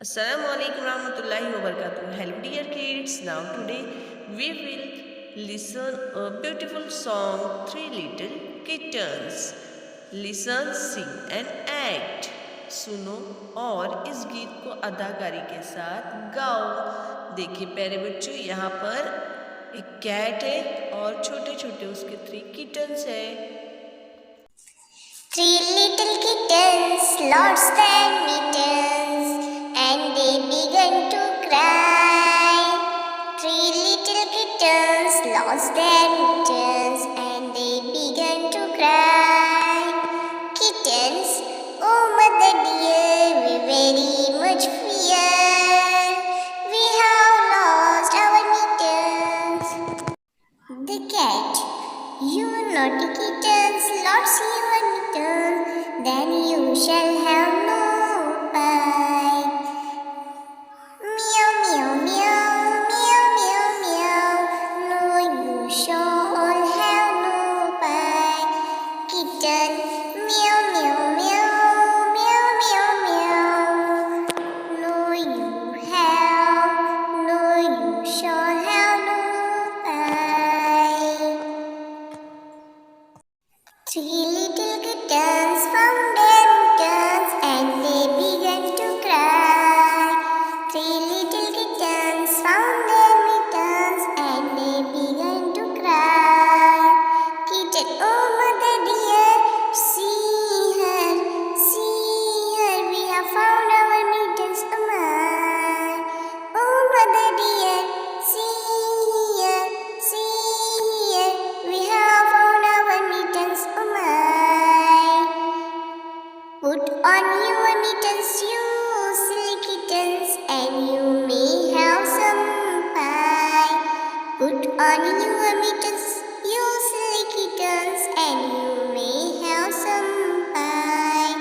Assalamu alaikum warahmatullahi wabarakatuh. Hello dear kids. Now today we will listen a beautiful song, Three Little Kittens. Listen, sing and act. सुनो और इस गीत को अदाकारी के साथ गाओ। देखिए प्यारे बच्चों, यहाँ पर एक कैट है और छोटे छोटे उसके 3 किटन्स है। Three little kittens lost their mittens and they began to cry. Three little kittens lost their mittens and they began to cry. Kittens, oh mother dear, we very much fear. We have lost our mittens. The cat, you naughty kittens, lost your mittens, then you shall have no pie. Meow, meow, meow, meow, meow, meow, no, you shall have no pie. Kitten, meow, meow, meow, meow, meow, meow, no, you shall have no pie. Three little kittens found their mittens and they began to cry. Three little kittens found their mittens and they began to cry. Kitten, oh mother dear, see her, we have found our mittens, oh my. Oh mother dear, see here, we have found our mittens, oh my. Put on your mittens, you silly kittens, and you may have some pie. Put on your mittens, you silly kittens, and you may have some pie.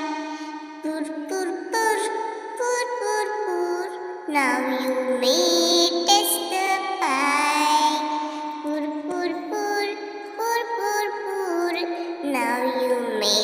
Purr, purr, purr, purr, purr, purr. Now you may taste the pie. Purr, purr, purr, purr, purr, purr. Now you may